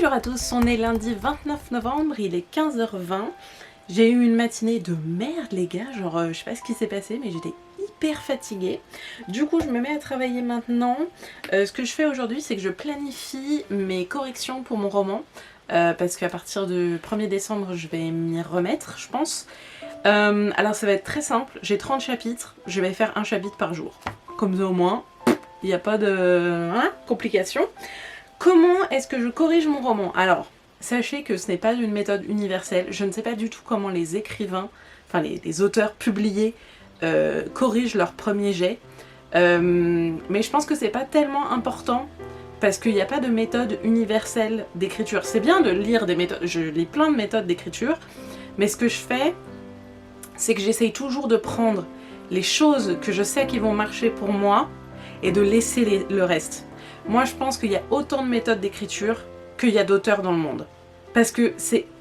Bonjour à tous, on est lundi 29 novembre, il est 15h20. J'ai eu une matinée de merde les gars, genre je sais pas ce qui s'est passé mais j'étais hyper fatiguée. Du coup je me mets à travailler maintenant. Ce que je fais aujourd'hui c'est que je planifie mes corrections pour mon roman. Parce qu'à partir du 1er décembre je vais m'y remettre je pense. Alors ça va être très simple, j'ai 30 chapitres, je vais faire un chapitre par jour. Comme ça au moins, il n'y a pas de complications. Comment est-ce que je corrige mon roman? Alors, sachez que ce n'est pas une méthode universelle. Je ne sais pas du tout comment les écrivains, enfin les auteurs publiés corrigent leur premier jet. Mais je pense que c'est pas tellement important parce qu'il n'y a pas de méthode universelle d'écriture. C'est bien de lire des méthodes, je lis plein de méthodes d'écriture, mais ce que je fais, c'est que j'essaye toujours de prendre les choses que je sais qui vont marcher pour moi et de laisser le reste. Moi je pense qu'il y a autant de méthodes d'écriture qu'il y a d'auteurs dans le monde. Parce que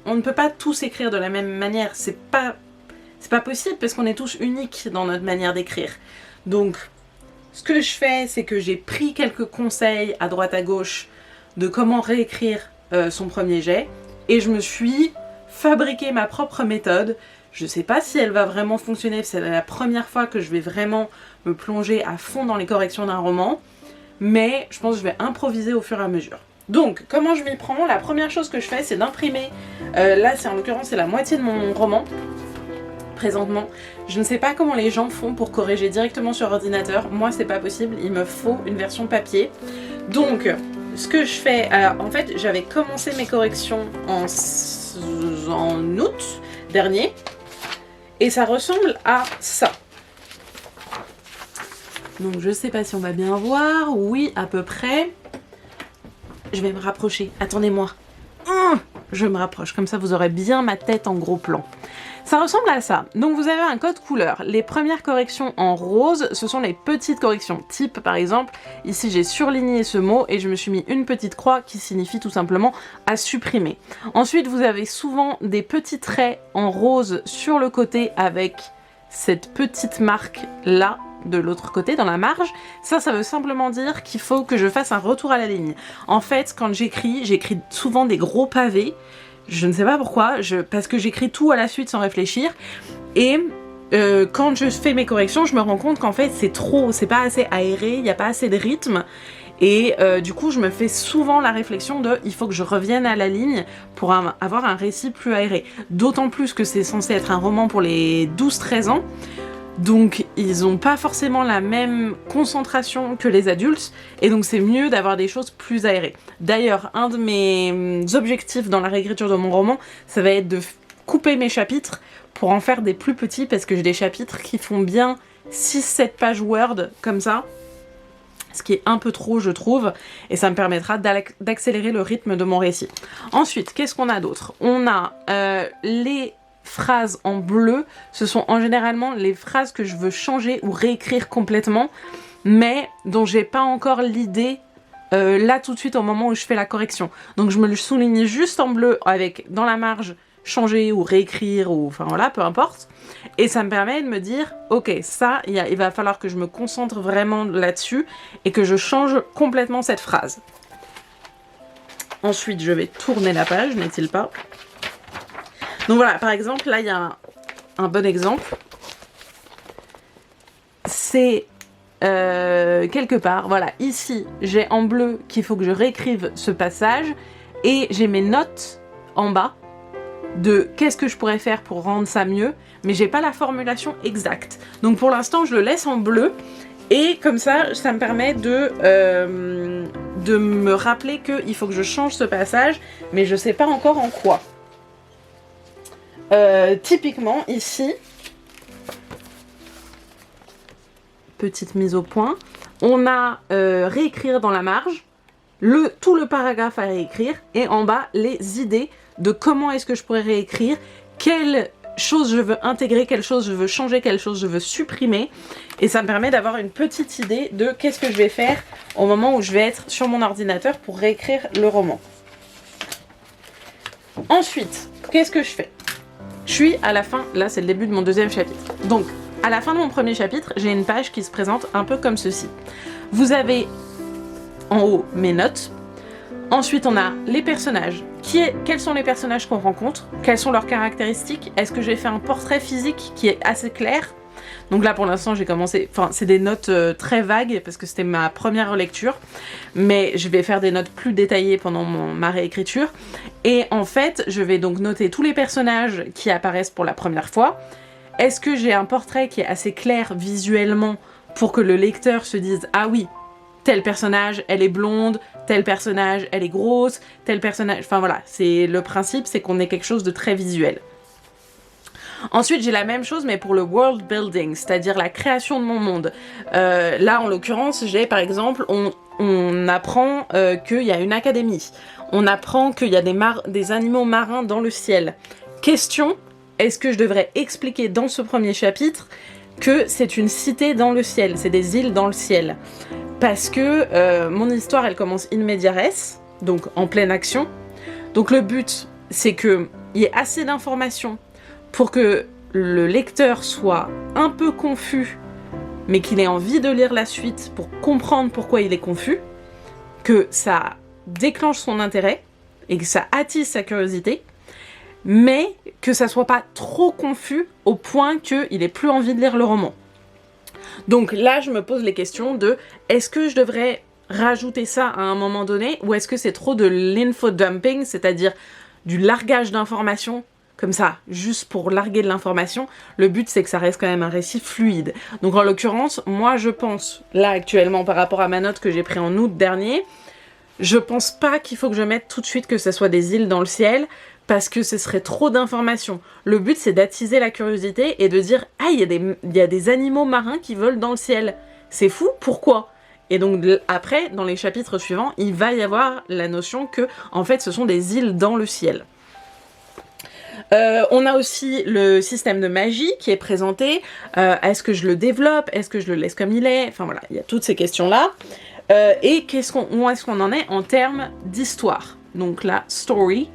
on ne peut pas tous écrire de la même manière, c'est pas possible parce qu'on est tous uniques dans notre manière d'écrire. Donc ce que je fais c'est que j'ai pris quelques conseils à droite à gauche de comment réécrire son premier jet et je me suis fabriqué ma propre méthode. Je sais pas si elle va vraiment fonctionner, c'est la première fois que je vais vraiment me plonger à fond dans les corrections d'un roman. Mais je pense que je vais improviser au fur et à mesure. Donc, comment je m'y prends? La première chose que je fais, c'est d'imprimer. Là, en l'occurrence, c'est la moitié de mon roman. Présentement, je ne sais pas comment les gens font pour corriger directement sur ordinateur. Moi, c'est pas possible. Il me faut une version papier. Donc, ce que je fais... en fait, j'avais commencé mes corrections en août dernier. Et ça ressemble à ça. Donc je sais pas si on va bien voir, oui à peu près. Je vais me rapprocher, attendez-moi. Je me rapproche, comme ça vous aurez bien ma tête en gros plan. Ça ressemble à ça. Donc vous avez un code couleur. Les premières corrections en rose, ce sont les petites corrections. Type par exemple, ici j'ai surligné ce mot et je me suis mis une petite croix qui signifie tout simplement à supprimer. Ensuite vous avez souvent des petits traits en rose sur le côté avec cette petite marque là de l'autre côté dans la marge. Ça veut simplement dire qu'il faut que je fasse un retour à la ligne. En fait quand j'écris souvent des gros pavés. Je ne sais pas pourquoi, parce que j'écris tout à la suite sans réfléchir. Et quand je fais mes corrections, je me rends compte qu'en fait c'est pas assez aéré, il n'y a pas assez de rythme. Et du coup je me fais souvent la réflexion de il faut que je revienne à la ligne pour avoir un récit plus aéré. D'autant plus que c'est censé être un roman pour les 12-13 ans. Donc ils n'ont pas forcément la même concentration que les adultes et donc c'est mieux d'avoir des choses plus aérées. D'ailleurs, un de mes objectifs dans la réécriture de mon roman, ça va être de couper mes chapitres pour en faire des plus petits parce que j'ai des chapitres qui font bien 6-7 pages Word comme ça, ce qui est un peu trop je trouve, et ça me permettra d'accélérer le rythme de mon récit. Ensuite, qu'est-ce qu'on a d'autre? On a les phrases en bleu, ce sont en généralement les phrases que je veux changer ou réécrire complètement, mais dont j'ai pas encore l'idée là tout de suite au moment où je fais la correction. Donc je me le souligne juste en bleu avec dans la marge changer ou réécrire ou enfin voilà, peu importe. Et ça me permet de me dire ok, ça il va falloir que je me concentre vraiment là-dessus et que je change complètement cette phrase. Ensuite je vais tourner la page, n'est-il pas? Donc voilà, par exemple, là il y a un bon exemple. C'est quelque part, voilà, ici j'ai en bleu qu'il faut que je réécrive ce passage et j'ai mes notes en bas de qu'est-ce que je pourrais faire pour rendre ça mieux, mais j'ai pas la formulation exacte. Donc pour l'instant je le laisse en bleu et comme ça me permet de me rappeler qu'il faut que je change ce passage, mais je sais pas encore en quoi. Typiquement ici, petite mise au point, on a réécrire dans la marge, tout le paragraphe à réécrire et en bas les idées de comment est-ce que je pourrais réécrire, quelle chose je veux intégrer, quelle chose je veux changer, quelle chose je veux supprimer, et ça me permet d'avoir une petite idée de qu'est-ce que je vais faire au moment où je vais être sur mon ordinateur pour réécrire le roman. Ensuite, qu'est-ce que je fais? Je suis à la fin, là c'est le début de mon deuxième chapitre. Donc, à la fin de mon premier chapitre, j'ai une page qui se présente un peu comme ceci. Vous avez en haut mes notes. Ensuite, on a les personnages. Quels sont les personnages qu'on rencontre? Quelles sont leurs caractéristiques? Est-ce que j'ai fait un portrait physique qui est assez clair? Donc là, pour l'instant, j'ai commencé... Enfin, c'est des notes très vagues, parce que c'était ma première lecture. Mais je vais faire des notes plus détaillées pendant ma réécriture. Et en fait, je vais donc noter tous les personnages qui apparaissent pour la première fois. Est-ce que j'ai un portrait qui est assez clair visuellement pour que le lecteur se dise « Ah oui, tel personnage, elle est blonde, tel personnage, elle est grosse, tel personnage... » Enfin voilà, c'est le principe, c'est qu'on ait quelque chose de très visuel. Ensuite, j'ai la même chose, mais pour le world building, c'est-à-dire la création de mon monde. Là, en l'occurrence, j'ai par exemple, on apprend qu'il y a une académie. On apprend qu'il y a des animaux marins dans le ciel. Question, est-ce que je devrais expliquer dans ce premier chapitre que c'est une cité dans le ciel, c'est des îles dans le ciel? Parce que mon histoire, elle commence in media res, donc en pleine action. Donc le but, c'est qu'il y ait assez d'informations pour que le lecteur soit un peu confus, mais qu'il ait envie de lire la suite pour comprendre pourquoi il est confus, que ça déclenche son intérêt et que ça attise sa curiosité, mais que ça soit pas trop confus au point qu'il ait plus envie de lire le roman. Donc là, je me pose les questions de est-ce que je devrais rajouter ça à un moment donné, ou est-ce que c'est trop de l'infodumping, c'est-à-dire du largage d'informations comme ça, juste pour larguer de l'information. Le but, c'est que ça reste quand même un récit fluide. Donc en l'occurrence, moi je pense, là actuellement par rapport à ma note que j'ai prise en août dernier, je pense pas qu'il faut que je mette tout de suite que ce soit des îles dans le ciel, parce que ce serait trop d'informations. Le but, c'est d'attiser la curiosité et de dire « Ah, il y a des animaux marins qui volent dans le ciel. C'est fou, pourquoi ?» Et donc après, dans les chapitres suivants, il va y avoir la notion que, en fait, ce sont des îles dans le ciel. On a aussi le système de magie qui est présenté. Est-ce que je le développe? Est-ce que je le laisse comme il est? Enfin voilà, il y a toutes ces questions-là. Et où est-ce qu'on en est en termes d'histoire? Donc la story.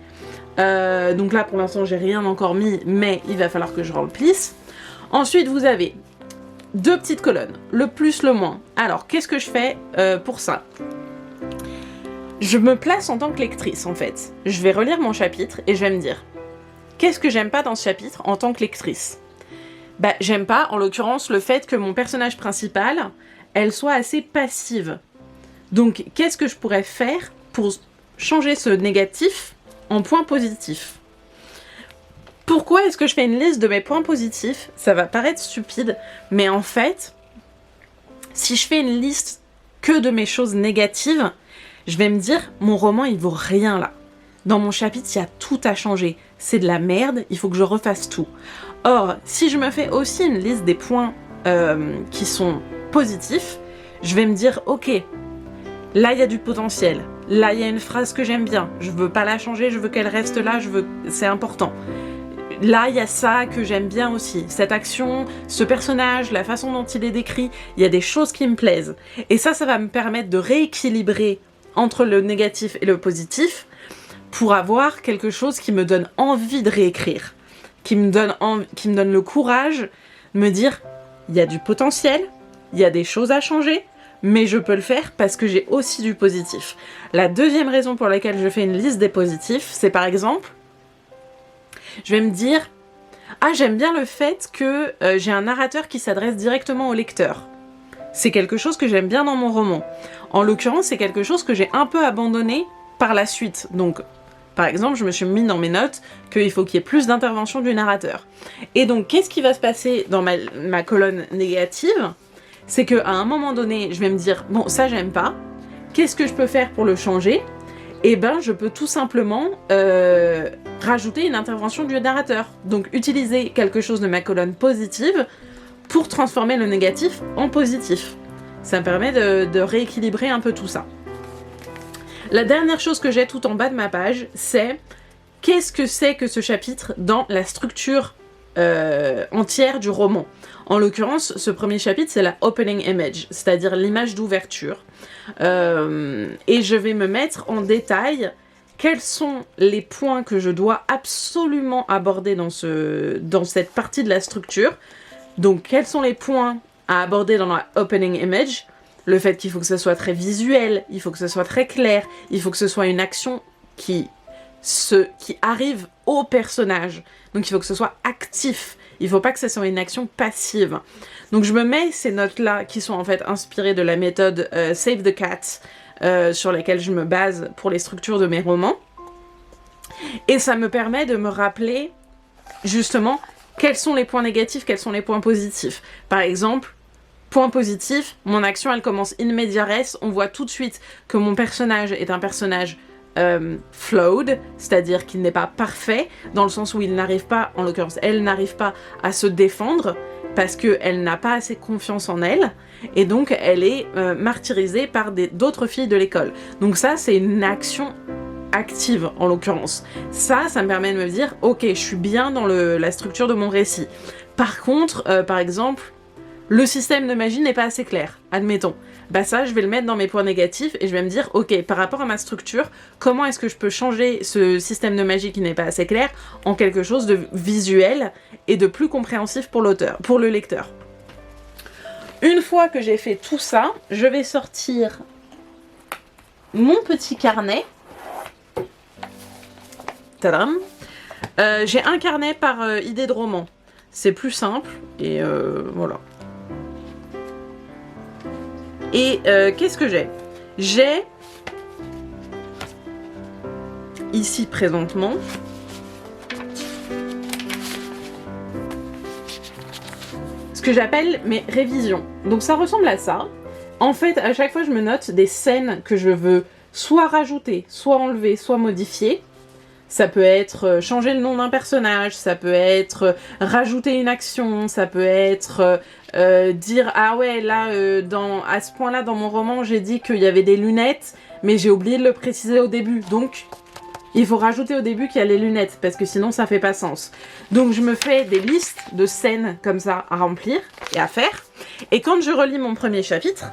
Donc là, pour l'instant, j'ai rien encore mis, mais il va falloir que je remplisse. Ensuite, vous avez 2 petites colonnes, le plus, le moins. Alors, qu'est-ce que je fais pour ça? Je me place en tant que lectrice, en fait. Je vais relire mon chapitre et je vais me dire qu'est-ce que j'aime pas dans ce chapitre en tant que lectrice? Bah, j'aime pas, en l'occurrence, le fait que mon personnage principal, elle soit assez passive. Donc, qu'est-ce que je pourrais faire pour changer ce négatif en point positif? Pourquoi est-ce que je fais une liste de mes points positifs? Ça va paraître stupide, mais en fait, si je fais une liste que de mes choses négatives, je vais me dire, mon roman, il vaut rien là. Dans mon chapitre, il y a tout à changer. C'est de la merde, il faut que je refasse tout. Or, si je me fais aussi une liste des points qui sont positifs, je vais me dire, ok, là, il y a du potentiel. Là, il y a une phrase que j'aime bien. Je veux pas la changer, je veux qu'elle reste là, c'est important. Là, il y a ça que j'aime bien aussi. Cette action, ce personnage, la façon dont il est décrit, il y a des choses qui me plaisent. Et ça va me permettre de rééquilibrer entre le négatif et le positif pour avoir quelque chose qui me donne envie de réécrire, qui me donne le courage de me dire il y a du potentiel, il y a des choses à changer, mais je peux le faire parce que j'ai aussi du positif. La deuxième raison pour laquelle je fais une liste des positifs, c'est par exemple, je vais me dire ah, j'aime bien le fait que j'ai un narrateur qui s'adresse directement au lecteur. C'est quelque chose que j'aime bien dans mon roman. En l'occurrence, c'est quelque chose que j'ai un peu abandonné par la suite. Donc, par exemple, je me suis mis dans mes notes qu'il faut qu'il y ait plus d'intervention du narrateur. Et donc, qu'est-ce qui va se passer dans ma colonne négative? C'est qu'à un moment donné, je vais me dire, bon, ça j'aime pas, qu'est-ce que je peux faire pour le changer? Eh ben, je peux tout simplement rajouter une intervention du narrateur. Donc, utiliser quelque chose de ma colonne positive pour transformer le négatif en positif. Ça me permet de rééquilibrer un peu tout ça. La dernière chose que j'ai tout en bas de ma page, c'est qu'est-ce que c'est que ce chapitre dans la structure entière du roman. En l'occurrence, ce premier chapitre, c'est la opening image, c'est-à-dire l'image d'ouverture. Et je vais me mettre en détail quels sont les points que je dois absolument aborder dans cette partie de la structure. Donc, quels sont les points à aborder dans la opening image? le fait qu'il faut que ce soit très visuel, il faut que ce soit très clair, il faut que ce soit une action qui arrive au personnage. Donc il faut que ce soit actif. Il faut pas que ce soit une action passive. Donc je me mets ces notes-là qui sont en fait inspirées de la méthode Save the Cat sur laquelle je me base pour les structures de mes romans. Et ça me permet de me rappeler justement quels sont les points négatifs, quels sont les points positifs. Par exemple, point positif, mon action elle commence in media res, on voit tout de suite que mon personnage est un personnage flawed, c'est-à-dire qu'il n'est pas parfait, dans le sens où il n'arrive pas, en l'occurrence elle n'arrive pas à se défendre, parce qu'elle n'a pas assez confiance en elle, et donc elle est martyrisée par d'autres filles de l'école. Donc ça c'est une action active en l'occurrence. Ça me permet de me dire, ok, je suis bien dans la structure de mon récit. Par contre, par exemple, le système de magie n'est pas assez clair, admettons. Bah ça, je vais le mettre dans mes points négatifs et je vais me dire, ok, par rapport à ma structure, comment est-ce que je peux changer ce système de magie qui n'est pas assez clair en quelque chose de visuel et de plus compréhensif pour le lecteur. Une fois que j'ai fait tout ça, je vais sortir mon petit carnet. Tadam. J'ai un carnet par idée de roman. C'est plus simple et voilà. Et qu'est-ce que j'ai? J'ai ici présentement ce que j'appelle mes révisions. Donc ça ressemble à ça. En fait, à chaque fois, je me note des scènes que je veux soit rajouter, soit enlever, soit modifier. Ça peut être changer le nom d'un personnage, ça peut être rajouter une action, ça peut être dire « Ah ouais, là, à ce point-là, dans mon roman, j'ai dit qu'il y avait des lunettes, mais j'ai oublié de le préciser au début. Donc, il faut rajouter au début qu'il y a les lunettes, parce que sinon, ça fait pas sens. » Donc, je me fais des listes de scènes comme ça à remplir et à faire. Et quand je relis mon premier chapitre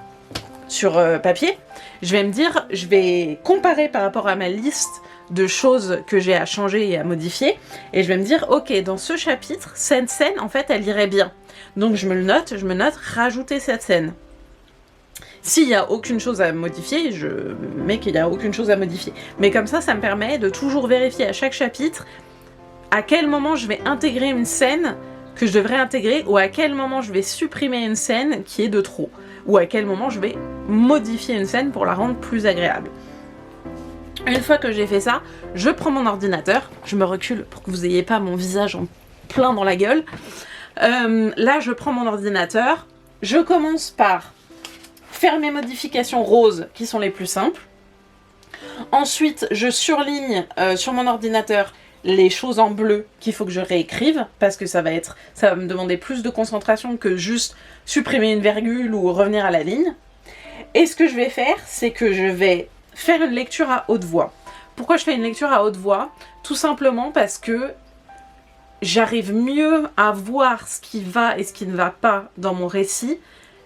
sur papier, je vais me dire, je vais comparer par rapport à ma liste de choses que j'ai à changer et à modifier, et je vais me dire, ok, dans ce chapitre, cette scène, en fait, elle irait bien. Donc je me note, rajouter cette scène. S'il n'y a aucune chose à modifier, je mets qu'il n'y a aucune chose à modifier. Mais comme ça me permet de toujours vérifier à chaque chapitre à quel moment je vais intégrer une scène que je devrais intégrer, ou à quel moment je vais supprimer une scène qui est de trop, ou à quel moment je vais modifier une scène pour la rendre plus agréable. Une fois que j'ai fait ça, je prends mon ordinateur, je me recule pour que vous n'ayez pas mon visage en plein dans la gueule. Là, je prends mon ordinateur, je commence par faire mes modifications roses qui sont les plus simples. Ensuite, je surligne sur mon ordinateur les choses en bleu qu'il faut que je réécrive, parce que ça va me demander plus de concentration que juste supprimer une virgule ou revenir à la ligne. Et ce que je vais faire, c'est que je vais faire une lecture à haute voix. Pourquoi je fais une lecture à haute voix? Tout simplement parce que j'arrive mieux à voir ce qui va et ce qui ne va pas dans mon récit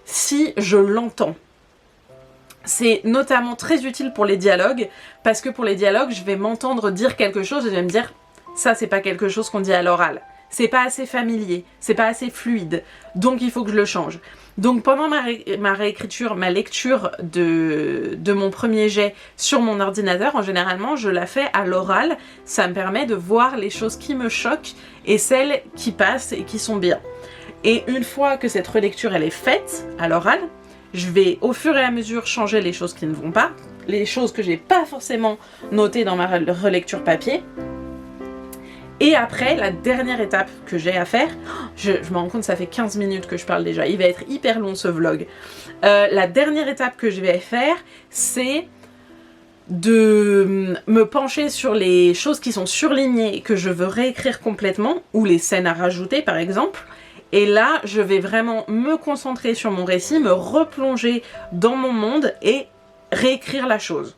si je l'entends. C'est notamment très utile pour les dialogues, parce que pour les dialogues, je vais m'entendre dire quelque chose et je vais me dire « ça, c'est pas quelque chose qu'on dit à l'oral. C'est pas assez familier, c'est pas assez fluide, donc il faut que je le change. » Donc pendant ma réécriture, ma lecture de mon premier jet sur mon ordinateur, généralement je la fais à l'oral. Ça me permet de voir les choses qui me choquent et celles qui passent et qui sont bien. Et une fois que cette relecture elle est faite à l'oral, je vais au fur et à mesure changer les choses qui ne vont pas, les choses que j'ai pas forcément notées dans ma relecture papier. Et après, la dernière étape que j'ai à faire, je me rends compte, ça fait 15 minutes que je parle déjà, il va être hyper long ce vlog. La dernière étape que je vais faire, c'est de me pencher sur les choses qui sont surlignées et que je veux réécrire complètement, ou les scènes à rajouter par exemple. Et là, je vais vraiment me concentrer sur mon récit, me replonger dans mon monde et réécrire la chose.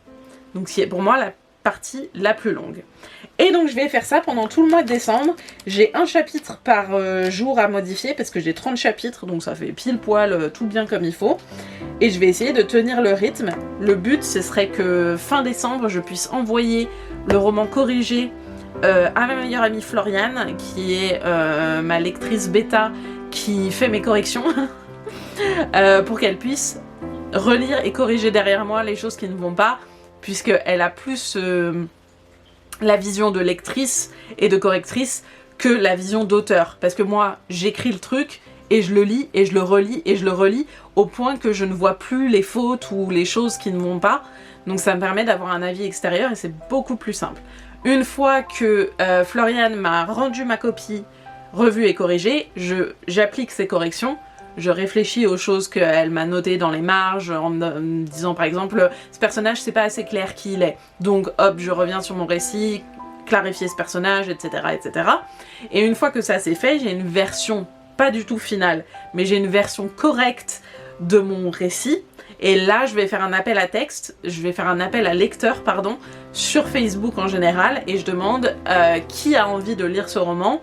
Donc c'est pour moi la partie la plus longue. Et donc je vais faire ça pendant tout le mois de décembre. J'ai un chapitre par jour à modifier parce que j'ai 30 chapitres, donc ça fait pile poil tout bien comme il faut. Et je vais essayer de tenir le rythme. Le but, ce serait que fin décembre, je puisse envoyer le roman corrigé à ma meilleure amie Floriane, qui est ma lectrice bêta qui fait mes corrections, pour qu'elle puisse relire et corriger derrière moi les choses qui ne vont pas, puisqu'elle a plus la vision de lectrice et de correctrice que la vision d'auteur. Parce que moi, j'écris le truc et je le lis et je le relis et je le relis au point que je ne vois plus les fautes ou les choses qui ne vont pas. Donc ça me permet d'avoir un avis extérieur et c'est beaucoup plus simple. Une fois que Floriane m'a rendu ma copie revue et corrigée, j'applique ces corrections. Je réfléchis aux choses qu'elle m'a notées dans les marges en me disant par exemple ce personnage c'est pas assez clair qui il est. Donc hop, je reviens sur mon récit, clarifier ce personnage, etc. etc. Et une fois que ça c'est fait, j'ai une version pas du tout finale, mais j'ai une version correcte de mon récit. Et là, je vais faire un appel à texte, je vais faire un appel à lecteur, pardon, sur Facebook en général, et je demande qui a envie de lire ce roman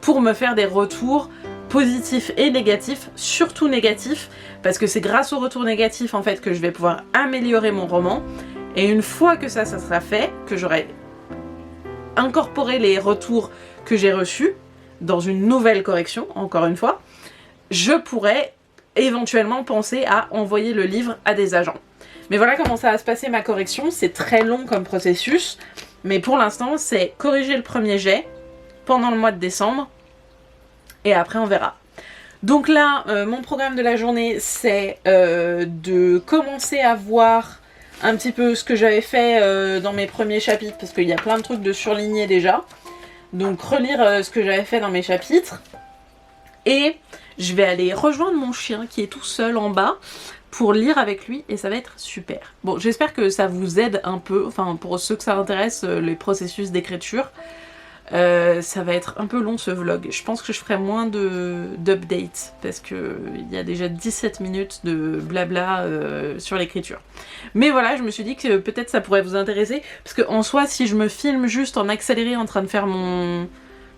pour me faire des retours positifs et négatifs, surtout négatifs, parce que c'est grâce aux retours négatifs en fait que je vais pouvoir améliorer mon roman. Et une fois que ça sera fait, que j'aurai incorporé les retours que j'ai reçus dans une nouvelle correction, encore une fois, je pourrai éventuellement penser à envoyer le livre à des agents. Mais voilà comment ça va se passer ma correction, c'est très long comme processus, mais pour l'instant c'est corriger le premier jet pendant le mois de décembre, et après on verra. Donc là, mon programme de la journée, c'est de commencer à voir un petit peu ce que j'avais fait dans mes premiers chapitres, parce qu'il y a plein de trucs de surligner déjà. Donc relire ce que j'avais fait dans mes chapitres. Et je vais aller rejoindre mon chien qui est tout seul en bas pour lire avec lui et ça va être super. Bon, j'espère que ça vous aide un peu, enfin pour ceux que ça intéresse, les processus d'écriture. Ça va être un peu long ce vlog. Je pense que je ferai moins d'updates parce qu'il y a déjà 17 minutes de blabla sur l'écriture. Mais voilà, je me suis dit que peut-être ça pourrait vous intéresser parce qu'en soi, si je me filme juste en accéléré en train de faire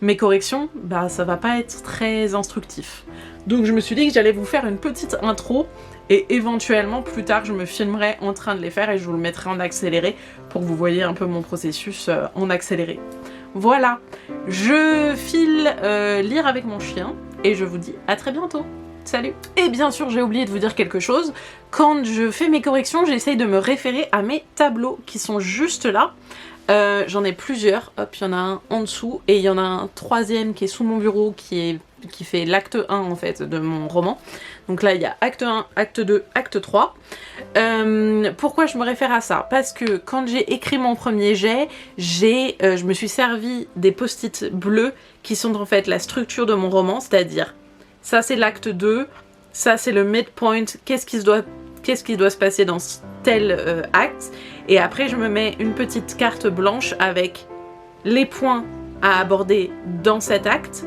mes corrections, bah ça va pas être très instructif. Donc je me suis dit que j'allais vous faire une petite intro et éventuellement plus tard je me filmerai en train de les faire et je vous le mettrai en accéléré pour que vous voyez un peu mon processus en accéléré. Voilà, je file lire avec mon chien et je vous dis à très bientôt. Salut! Et bien sûr, j'ai oublié de vous dire quelque chose. Quand je fais mes corrections, j'essaye de me référer à mes tableaux qui sont juste là. J'en ai plusieurs, hop, il y en a un en dessous et il y en a un troisième qui est sous mon bureau qui fait l'acte 1 en fait de mon roman. Donc là il y a acte 1, acte 2, acte 3. Pourquoi je me réfère à ça? Parce que quand j'ai écrit mon premier jet, je me suis servi des post-it bleus qui sont en fait la structure de mon roman, c'est-à-dire ça c'est l'acte 2, ça c'est le midpoint, qu'est-ce qui doit se passer dans tel acte. Et après, je me mets une petite carte blanche avec les points à aborder dans cet acte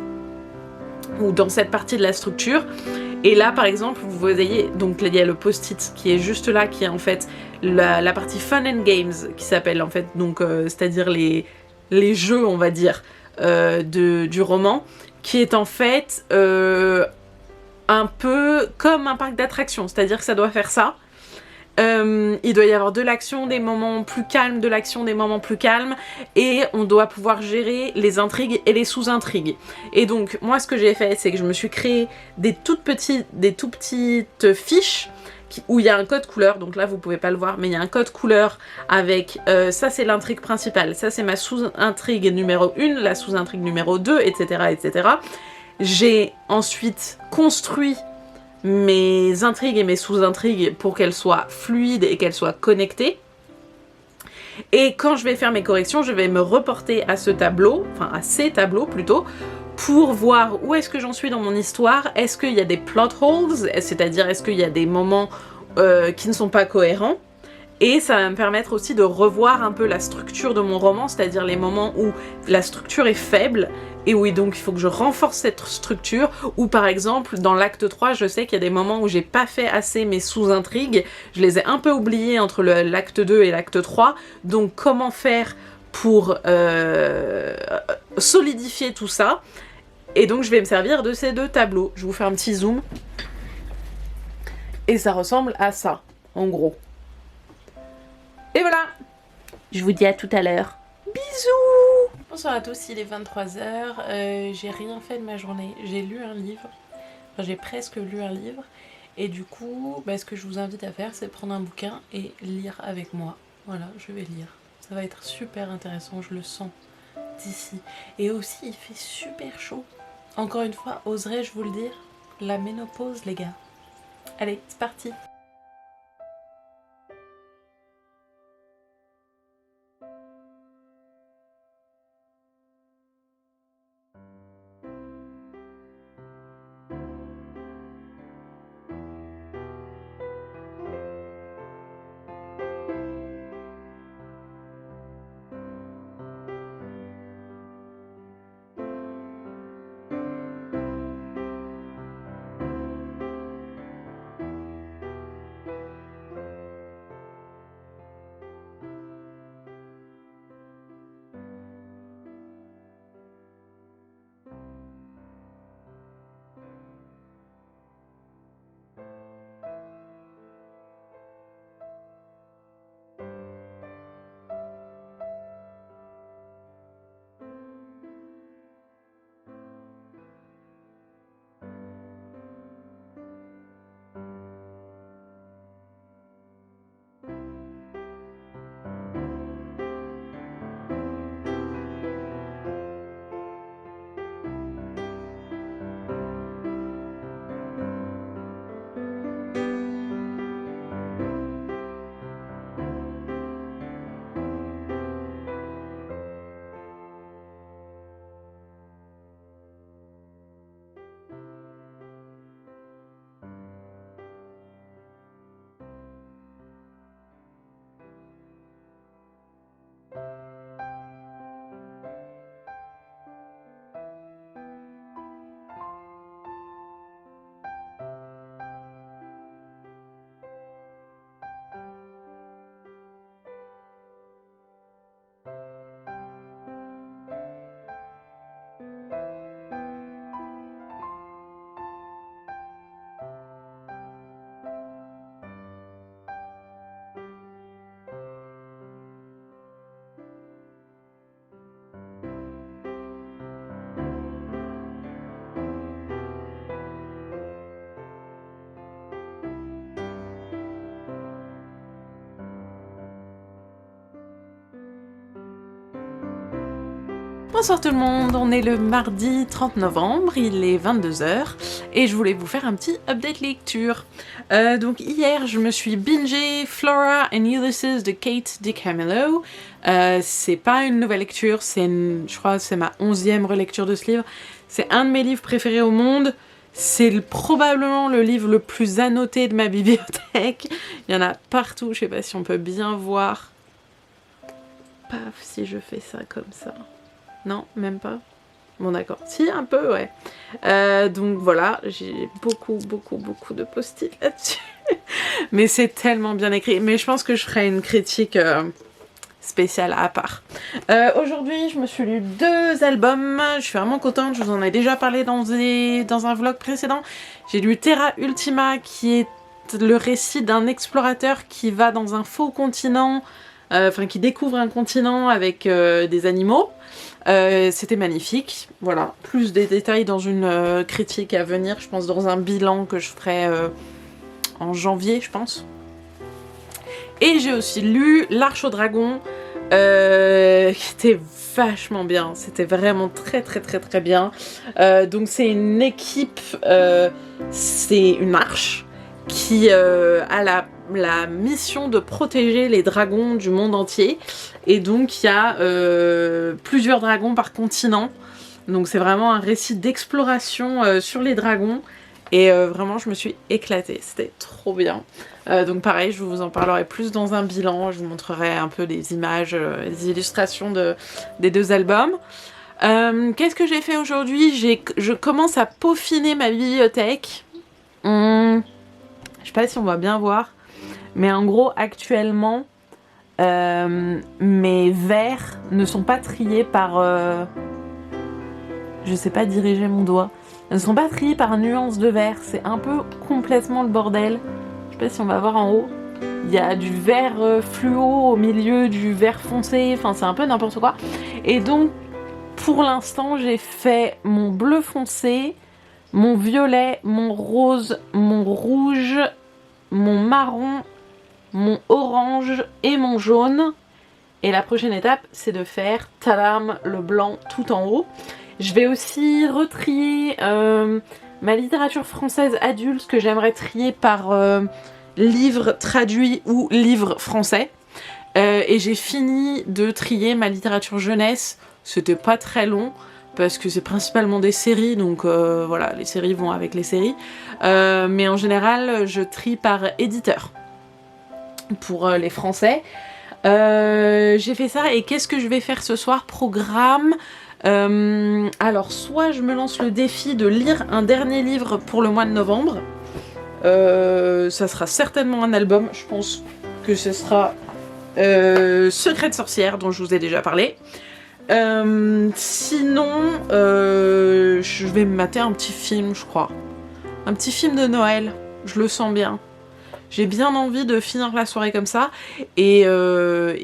ou dans cette partie de la structure. Et là, par exemple, vous voyez, donc il y a le post-it qui est juste là, qui est en fait la partie Fun and Games, qui s'appelle en fait, donc c'est-à-dire les jeux, on va dire, du roman, qui est en fait un peu comme un parc d'attractions, c'est-à-dire que ça doit faire ça. Il doit y avoir de l'action, des moments plus calmes, de l'action, des moments plus calmes, et on doit pouvoir gérer les intrigues et les sous-intrigues. Et donc, moi, ce que j'ai fait, c'est que je me suis créé des tout petites fiches où il y a un code couleur, donc là, vous pouvez pas le voir, mais il y a un code couleur avec, ça c'est l'intrigue principale, ça c'est ma sous-intrigue numéro 1, la sous-intrigue numéro 2, etc., etc. J'ai ensuite construit mes intrigues et mes sous-intrigues pour qu'elles soient fluides et qu'elles soient connectées. Et quand je vais faire mes corrections, je vais me reporter à ce tableau, enfin à ces tableaux plutôt, pour voir où est-ce que j'en suis dans mon histoire, est-ce qu'il y a des plot holes, c'est-à-dire est-ce qu'il y a des moments qui ne sont pas cohérents. Et ça va me permettre aussi de revoir un peu la structure de mon roman, c'est-à-dire les moments où la structure est faible et où donc il faut que je renforce cette structure, ou par exemple dans l'acte 3, je sais qu'il y a des moments où j'ai pas fait assez mes sous-intrigues, je les ai un peu oubliées entre l'acte 2 et l'acte 3, donc comment faire pour solidifier tout ça. Et donc je vais me servir de ces deux tableaux. Je vous fais un petit zoom. Et ça ressemble à ça, en gros. Et voilà! Je vous dis à tout à l'heure. Bisous! Bonsoir à tous, il est 23h. J'ai rien fait de ma journée. J'ai lu un livre. Enfin, j'ai presque lu un livre. Et du coup, ce que je vous invite à faire, c'est prendre un bouquin et lire avec moi. Voilà, je vais lire. Ça va être super intéressant, je le sens d'ici. Et aussi, il fait super chaud. Encore une fois, oserais-je vous le dire, la ménopause, les gars. Allez, c'est parti. Bonsoir tout le monde, on est le mardi 30 novembre, il est 22h et je voulais vous faire un petit update lecture. Donc hier je me suis bingé Flora and Ulysses de Kate DiCamillo. C'est pas une nouvelle lecture, je crois que c'est ma 11e relecture de ce livre. C'est un de mes livres préférés au monde. C'est probablement le livre le plus annoté de ma bibliothèque. Il y en a partout, je sais pas si on peut bien voir. Paf, si je fais ça comme ça. Non, même pas. Bon d'accord, si un peu ouais. Donc voilà, j'ai beaucoup de post-it là-dessus. Mais c'est tellement bien écrit. Mais je pense que je ferai une critique spéciale à part. Aujourd'hui, je me suis lu 2 albums. Je suis vraiment contente, je vous en ai déjà parlé dans un vlog précédent. J'ai lu Terra Ultima, qui est le récit d'un explorateur qui va dans un faux continent, qui découvre un continent avec des animaux. C'était magnifique, voilà, plus des détails dans une critique à venir, je pense dans un bilan que je ferai en janvier, je pense. Et j'ai aussi lu L'Arche au Dragon, qui était vachement bien, c'était vraiment très bien. Donc c'est une équipe, c'est une arche qui a la mission de protéger les dragons du monde entier. Et donc il y a plusieurs dragons par continent. Donc c'est vraiment un récit d'exploration sur les dragons. Et vraiment je me suis éclatée, c'était trop bien. Donc pareil, je vous en parlerai plus dans un bilan. Je vous montrerai un peu des images, des illustrations des 2 albums. Qu'est-ce que j'ai fait aujourd'hui? Je commence à peaufiner ma bibliothèque. Je sais pas si on va bien voir. Mais en gros, actuellement, mes verres ne sont pas triés par... je sais pas diriger mon doigt. Ils ne sont pas triés par nuances de vert. C'est un peu complètement le bordel. Je sais pas si on va voir en haut. Il y a du vert fluo au milieu du vert foncé. Enfin, c'est un peu n'importe quoi. Et donc, pour l'instant, j'ai fait mon bleu foncé, mon violet, mon rose, mon rouge, mon marron, mon orange et mon jaune. Et la prochaine étape, c'est de faire, tadam, le blanc tout en haut. Je vais aussi retrier ma littérature française adulte que j'aimerais trier par livre traduit ou livre français. Et j'ai fini de trier ma littérature jeunesse. C'était pas très long parce que c'est principalement des séries, donc voilà, les séries vont avec les séries. Mais en général, je trie par éditeur pour les français. J'ai fait ça et qu'est-ce que je vais faire ce soir? Programme. Alors, soit je me lance le défi de lire un dernier livre pour le mois de novembre. Ça sera certainement un album. Je pense que ce sera Secret de sorcière dont je vous ai déjà parlé. Sinon, je vais me mater un petit film, je crois. Un petit film de Noël. Je le sens bien. J'ai bien envie de finir la soirée comme ça. Et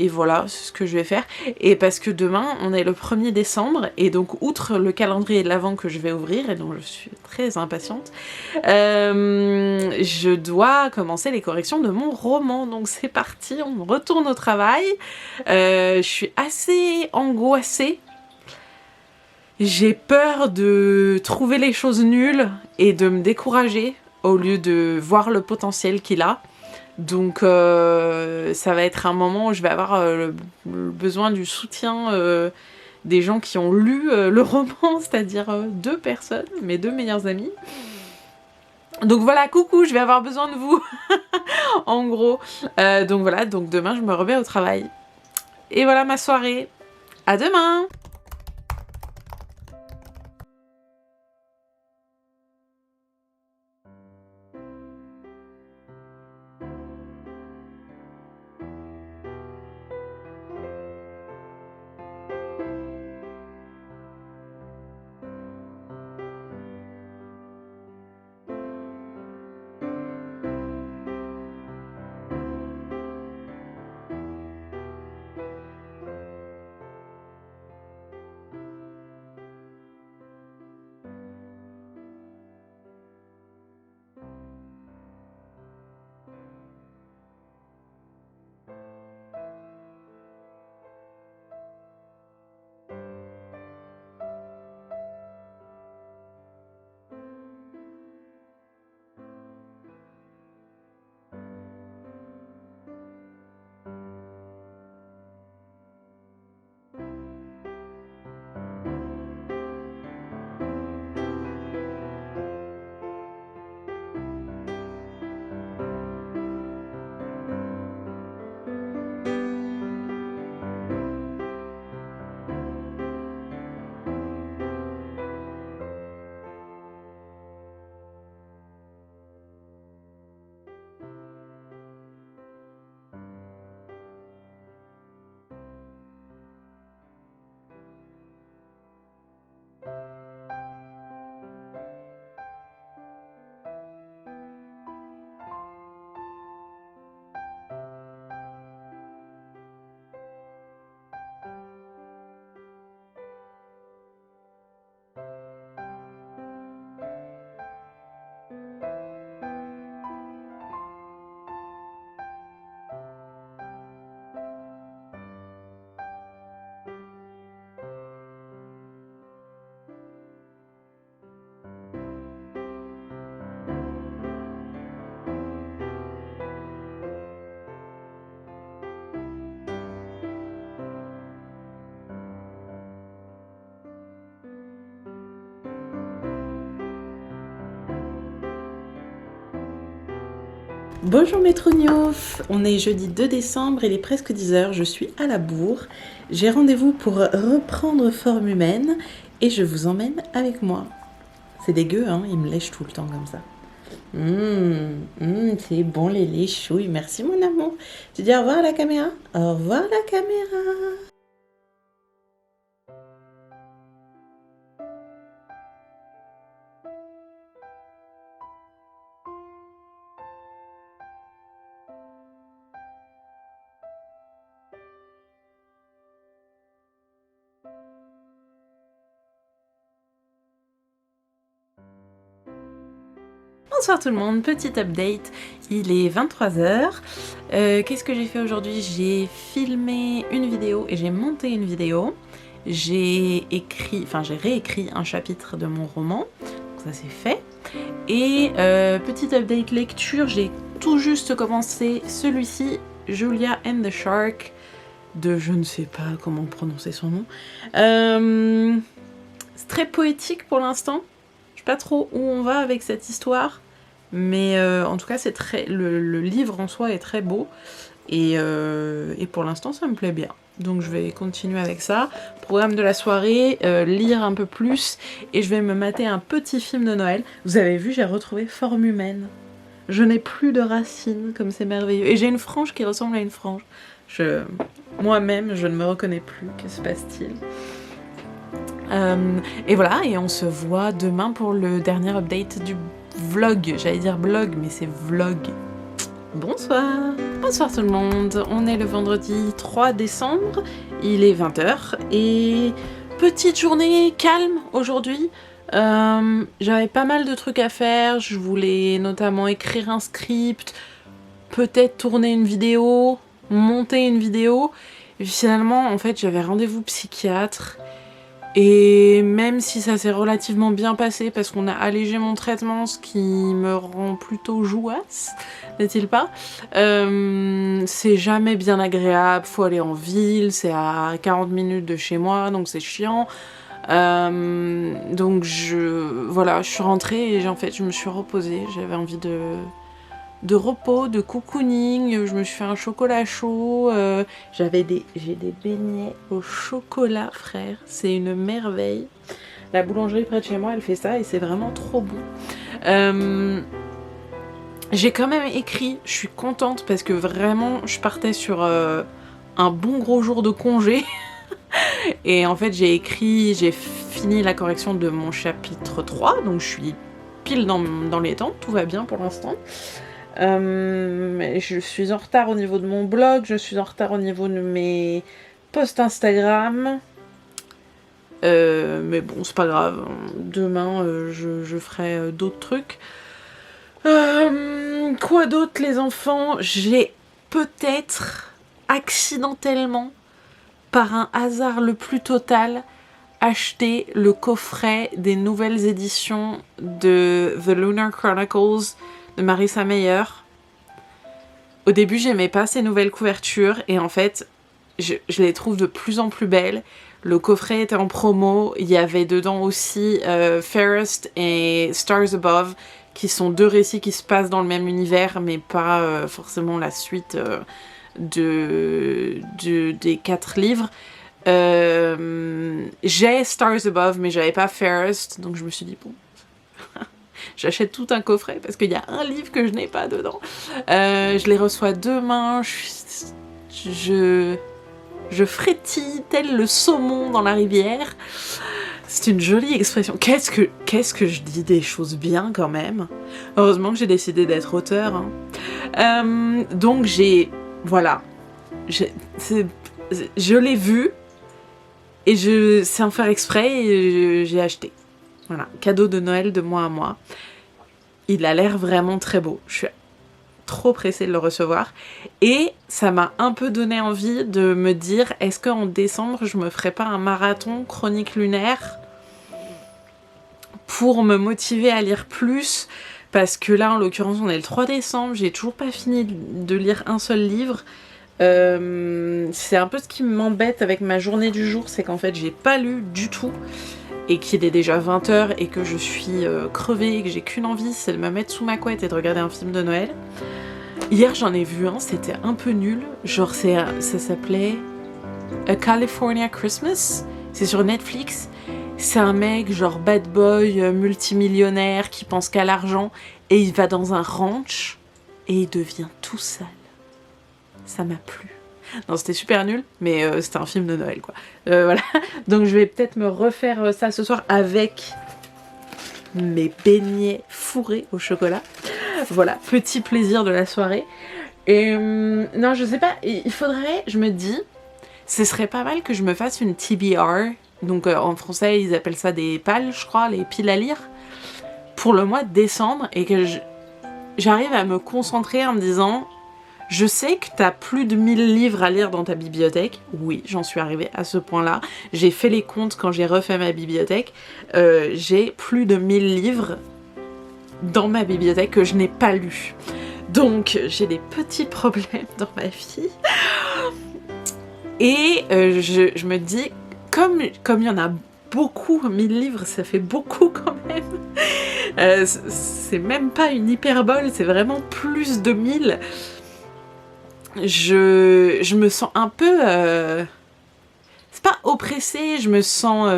voilà, c'est ce que je vais faire. Et parce que demain, on est le 1er décembre. Et donc, outre le calendrier de l'Avent que je vais ouvrir, et dont je suis très impatiente, je dois commencer les corrections de mon roman. Donc, c'est parti, on retourne au travail. Je suis assez angoissée. J'ai peur de trouver les choses nulles et de me décourager au lieu de voir le potentiel qu'il a. Donc ça va être un moment où je vais avoir le besoin du soutien des gens qui ont lu le roman, c'est-à-dire 2 personnes, mes 2 meilleures amies. Donc voilà, coucou, je vais avoir besoin de vous, en gros. Donc voilà, donc demain je me remets au travail. Et voilà ma soirée. À demain! Bonjour mes trognous, on est jeudi 2 décembre, il est presque 10h, je suis à la bourre. J'ai rendez-vous pour reprendre forme humaine et je vous emmène avec moi. C'est dégueu, hein, il me lèche tout le temps comme ça. C'est bon les léchouilles, merci mon amour. Tu dis au revoir à la caméra? Au revoir la caméra. Bonsoir tout le monde, petit update, il est 23h. Qu'est-ce que j'ai fait aujourd'hui? J'ai filmé une vidéo et j'ai monté une vidéo. J'ai réécrit un chapitre de mon roman, donc ça c'est fait. Et petit update lecture, j'ai tout juste commencé celui-ci, Julia and the Shark, de je ne sais pas comment prononcer son nom. C'est très poétique pour l'instant. Je sais pas trop où on va avec cette histoire, mais en tout cas c'est très le livre en soi est très beau et pour l'instant ça me plaît bien. Donc je vais continuer avec ça. Programme de la soirée, lire un peu plus et je vais me mater un petit film de Noël. Vous avez vu, j'ai retrouvé forme humaine. Je n'ai plus de racines, comme c'est merveilleux. Et j'ai une frange qui ressemble à une frange. Moi-même, je ne me reconnais plus. Que se passe-t-il ? Et voilà, et on se voit demain pour le dernier update du vlog. J'allais dire blog, mais c'est vlog. Bonsoir. Bonsoir tout le monde. On est le vendredi 3 décembre. Il est 20h. Et petite journée calme aujourd'hui. J'avais pas mal de trucs à faire. Je voulais notamment écrire un script, peut-être tourner une vidéo, monter une vidéo. Et finalement, en fait, j'avais rendez-vous psychiatre. Et même si ça s'est relativement bien passé parce qu'on a allégé mon traitement, ce qui me rend plutôt jouasse, n'est-il pas, c'est jamais bien agréable, faut aller en ville, c'est à 40 minutes de chez moi, donc c'est chiant. Donc je suis rentrée et en fait je me suis reposée, j'avais envie de repos, de cocooning, je me suis fait un chocolat chaud, j'ai des beignets au chocolat, frère, c'est une merveille. La boulangerie près de chez moi, elle fait ça et c'est vraiment trop bon. J'ai quand même écrit, je suis contente parce que vraiment, je partais sur un bon gros jour de congé. Et en fait, j'ai fini la correction de mon chapitre 3, donc je suis pile dans les temps, tout va bien pour l'instant. Je suis en retard au niveau de mon blog, je suis en retard au niveau de mes posts Instagram. Mais bon, c'est pas grave. Demain, je ferai d'autres trucs. Quoi d'autre, les enfants? J'ai peut-être accidentellement, par un hasard le plus total, acheté le coffret des nouvelles éditions de The Lunar Chronicles de Marissa Meyer. Au début, j'aimais pas ces nouvelles couvertures et en fait, je les trouve de plus en plus belles. Le coffret était en promo, il y avait dedans aussi Fairest et Stars Above, qui sont deux récits qui se passent dans le même univers, mais pas forcément la suite des 4 livres. J'ai Stars Above, mais j'avais pas Fairest, donc je me suis dit, bon, j'achète tout un coffret parce qu'il y a un livre que je n'ai pas dedans. Je les reçois demain. Je frétille tel le saumon dans la rivière. C'est une jolie expression. Qu'est-ce que je dis des choses bien quand même. Heureusement que j'ai décidé d'être auteur. Hein. Donc voilà. Je l'ai vu et sans faire exprès, j'ai acheté. Voilà, cadeau de Noël de moi à moi. Il a l'air vraiment très beau. Je suis trop pressée de le recevoir. Et ça m'a un peu donné envie de me dire, est-ce qu'en décembre, je me ferais pas un marathon chronique lunaire pour me motiver à lire plus? Parce que là, en l'occurrence, on est le 3 décembre, j'ai toujours pas fini de lire un seul livre. C'est un peu ce qui m'embête avec ma journée du jour, c'est qu'en fait, j'ai pas lu du tout. Et qu'il est déjà 20h et que je suis crevée et que j'ai qu'une envie, c'est de me mettre sous ma couette et de regarder un film de Noël. Hier, j'en ai vu un, c'était un peu nul. Genre, ça s'appelait A California Christmas. C'est sur Netflix. C'est un mec, genre bad boy, multimillionnaire, qui pense qu'à l'argent. Et il va dans un ranch et il devient tout sale. Ça m'a plu. Non, c'était super nul, mais c'était un film de Noël, quoi. Voilà. Donc je vais peut-être me refaire ça ce soir avec mes beignets fourrés au chocolat. Voilà, petit plaisir de la soirée. Et non, je sais pas, il faudrait, je me dis, ce serait pas mal que je me fasse une TBR. Donc en français, ils appellent ça des pales, je crois, les piles à lire. pour le mois de décembre et que j'arrive à me concentrer en me disant je sais que t'as plus de 1000 livres à lire dans ta bibliothèque. Oui, j'en suis arrivée à ce point-là. J'ai fait les comptes quand j'ai refait ma bibliothèque. J'ai plus de 1000 livres dans ma bibliothèque que je n'ai pas lus. Donc, j'ai des petits problèmes dans ma vie. Et je me dis, comme il y en a beaucoup, 1000 livres, ça fait beaucoup quand même. C'est même pas une hyperbole, c'est vraiment plus de 1000. Je me sens un peu... c'est pas oppressée, je me sens...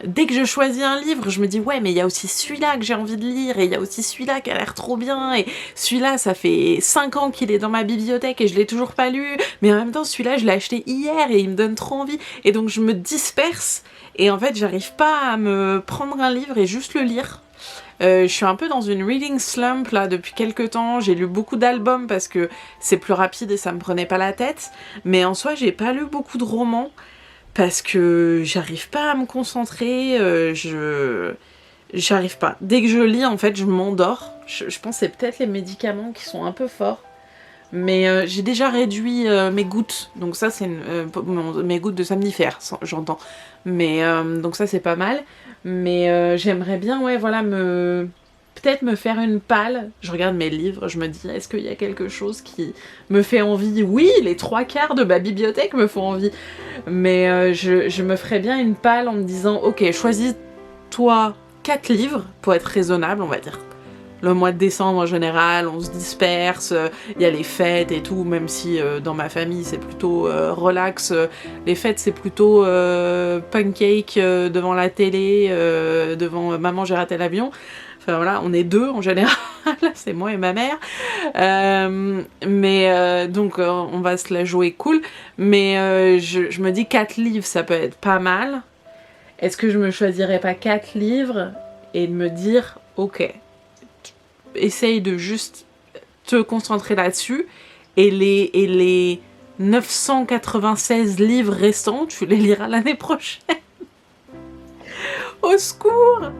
dès que je choisis un livre, je me dis ouais mais il y a aussi celui-là que j'ai envie de lire et il y a aussi celui-là qui a l'air trop bien et celui-là ça fait 5 ans qu'il est dans ma bibliothèque et je l'ai toujours pas lu, mais en même temps celui-là je l'ai acheté hier et il me donne trop envie et donc je me disperse et en fait j'arrive pas à me prendre un livre et juste le lire. Je suis un peu dans une reading slump là depuis quelques temps, j'ai lu beaucoup d'albums parce que c'est plus rapide et ça me prenait pas la tête, mais en soi j'ai pas lu beaucoup de romans parce que j'arrive pas à me concentrer, j'arrive pas. Dès que je lis en fait je m'endors, je pense que c'est peut-être les médicaments qui sont un peu forts, mais j'ai déjà réduit mes gouttes, donc ça c'est mes gouttes de somnifères, j'entends, mais donc ça c'est pas mal. Mais j'aimerais bien, ouais, voilà, peut-être me faire une palle. Je regarde mes livres, je me dis, est-ce qu'il y a quelque chose qui me fait envie? Oui, les 3/4 de ma bibliothèque me font envie. Mais je me ferais bien une palle en me disant, ok, choisis-toi 4 livres, pour être raisonnable, on va dire. Le mois de décembre en général, on se disperse, il y a les fêtes et tout, même si dans ma famille c'est plutôt relax. Les fêtes c'est plutôt pancake devant la télé, devant maman j'ai raté l'avion. Enfin voilà, on est 2 en général, c'est moi et ma mère. Donc on va se la jouer cool. Mais je me dis 4 livres ça peut être pas mal. Est-ce que je me choisirais pas 4 livres et de me dire ok, essaye de juste te concentrer là-dessus et les 996 livres restants, tu les liras l'année prochaine. Au secours!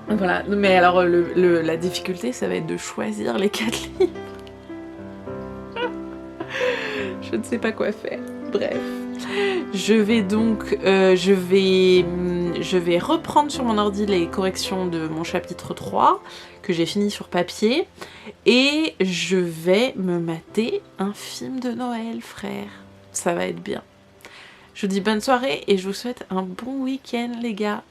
Voilà, mais alors la difficulté, ça va être de choisir les 4 livres. Je ne sais pas quoi faire. Bref. Je vais donc... je vais reprendre sur mon ordi les corrections de mon chapitre 3, que j'ai fini sur papier, et je vais me mater un film de Noël, frère. Ça va être bien. Je vous dis bonne soirée, et je vous souhaite un bon week-end, les gars.